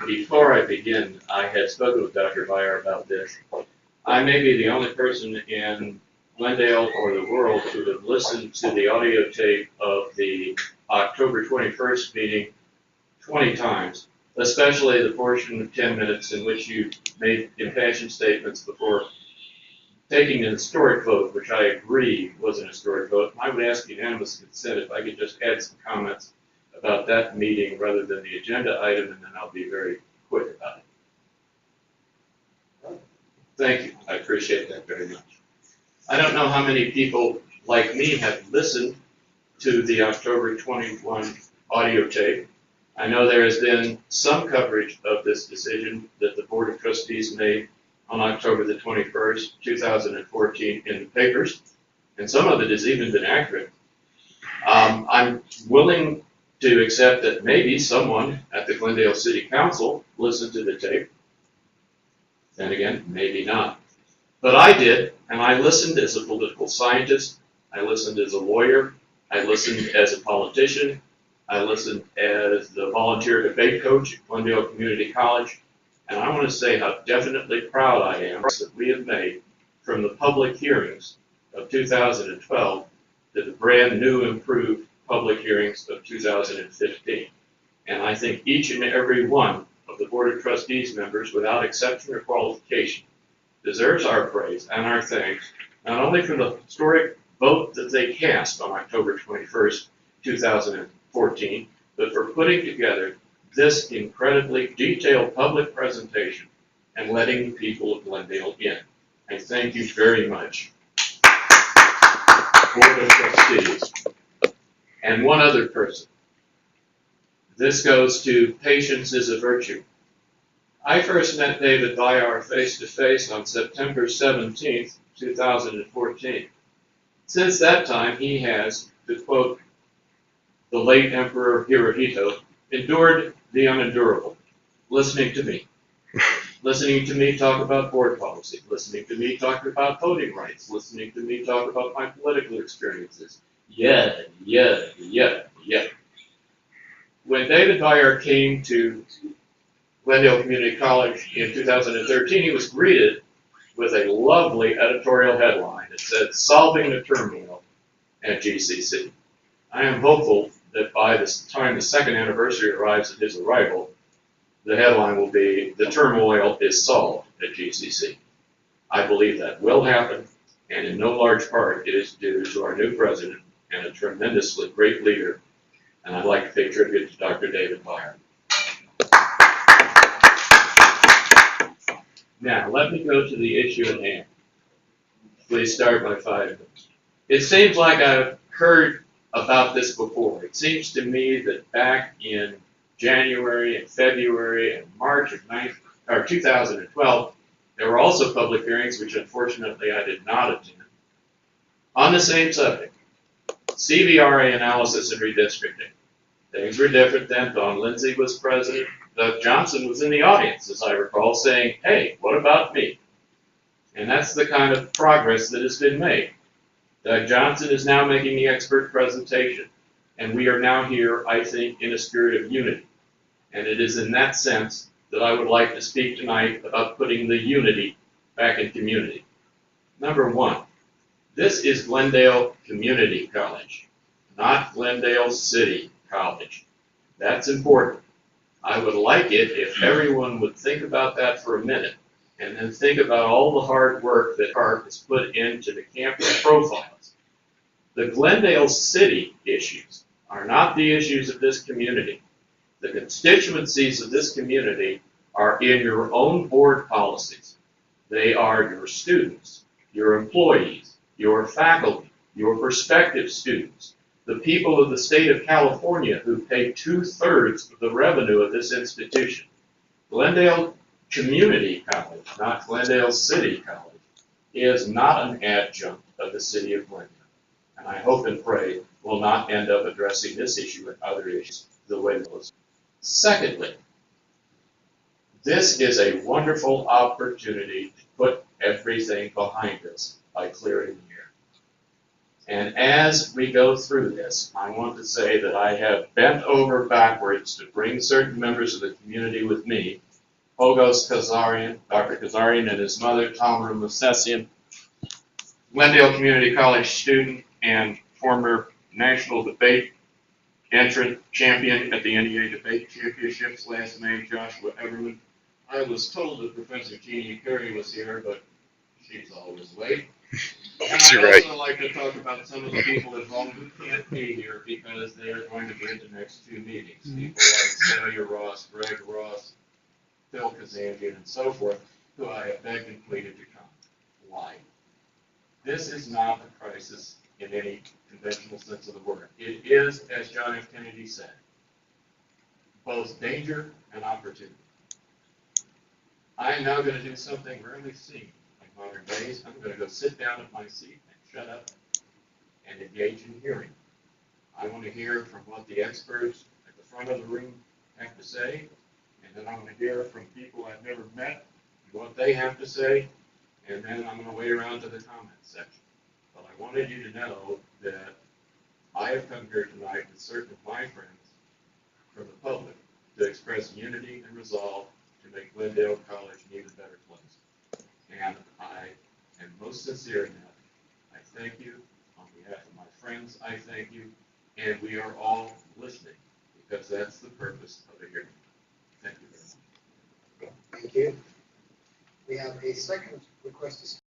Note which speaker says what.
Speaker 1: before I begin, I had spoken with Dr. Beyer about this. I may be the only person in Glendale or the world who have listened to the audio tape of the October 21st meeting 20 times, especially the portion of 10 minutes in which you made impassioned statements before taking an historic vote, which I agree was an historic vote. I would ask unanimous consent if I could just add some comments about that meeting rather than the agenda item, and then I'll be very quick about it. Thank you. I appreciate that very much. I don't know how many people like me have listened to the October 21 audio tape. I know there has been some coverage of this decision that the Board of Trustees made on October the 21st, 2014 in the papers, and some of it has even been accurate. I'm willing to accept that maybe someone at the Glendale City Council listened to the tape. Then again, maybe not. But I did, and I listened as a political scientist, I listened as a lawyer, I listened as a politician, I listened as the volunteer debate coach at Glendale Community College, and I want to say how definitely proud I am that we have made from the public hearings of 2012 to the brand new improved public hearings of 2015. And I think each and every one of the Board of Trustees members, without exception or qualification, deserves our praise and our thanks, not only for the historic vote that they cast on October 21st, 2014, but for putting together this incredibly detailed public presentation and letting the people of Glendale in. I thank you very much, Board of Trustees. And one other person. This goes to patience is a virtue. I first met David Beyer face-to-face on September 17th, 2014. Since that time, he has, to quote the late Emperor Hirohito, endured the unendurable, listening to me talk about board policy, listening to me talk about voting rights, listening to me talk about my political experiences. Yet. When David Beyer came to Glendale Community College in 2013, he was greeted with a lovely editorial headline that said, "Solving the Turmoil at GCC." I am hopeful that by the time the second anniversary arrives of his arrival, the headline will be, "The Turmoil is Solved at GCC." I believe that will happen, and in no large part it is due to our new president and a tremendously great leader, and I'd like to pay tribute to Dr. David Beyer. Now, let me go to the issue at hand. Please start by 5 minutes. It seems like I've heard about this before. It seems to me that back in January and February and March of 2012, there were also public hearings, which unfortunately I did not attend, on the same subject, CVRA analysis and redistricting. Things were different then. Don Lindsay was president. Doug Johnson was in the audience, as I recall, saying, "Hey, what about me?" And that's the kind of progress that has been made. Doug Johnson is now making the expert presentation, and we are now here, I think, in a spirit of unity. And it is in that sense that I would like to speak tonight about putting the unity back in community. Number one, this is Glendale Community College, not Glendale City College. That's important. I would like it if everyone would think about that for a minute and then think about all the hard work that Park has put into the campus profiles. The Glendale City issues are not the issues of this community. The constituencies of this community are in your own board policies. They are your students, your employees, your faculty, your prospective students, the people of the state of California who pay 2/3 of the revenue of this institution. Glendale Community College, not Glendale City College, is not an adjunct of the city of Glendale. And I hope and pray will not end up addressing this issue and other issues the way it was. Secondly, this is a wonderful opportunity to put everything behind us by clearing the air. And as we go through this, I want to say that I have bent over backwards to bring certain members of the community with me. Pogos Kazarian, Dr. Kazarian and his mother, Tamara Musessian, Glendale Community College student and former national debate entrant champion at the NEA Debate Championships last May, Joshua Everman. I was told that Professor Jeannie Curry was here, but she's always late. And I'd also like to talk about some of the people at home who can't be here because they are going to be at the next two meetings. People like Celia Ross, Greg Ross, Phil Kazanjian, and so forth, who I have begged and pleaded to come. Why? This is not a crisis in any conventional sense of the word. It is, as John F. Kennedy said, both danger and opportunity. I'm now going to do something rarely seen in modern days. I'm going to go sit down at my seat and shut up and engage in hearing. I want to hear from what the experts at the front of the room have to say, and then I want to hear from people I've never met, what they have to say, and then I'm going to wait around to the comments section. But I wanted you to know that I have come here tonight with certain of my friends from the public to express unity and resolve to make Glendale College an even better place. And I am most sincere in that. I thank you. On behalf of my friends, I thank you. And we are all listening because that's the purpose of a hearing. Thank you very much.
Speaker 2: Thank you. We have a second request to speak.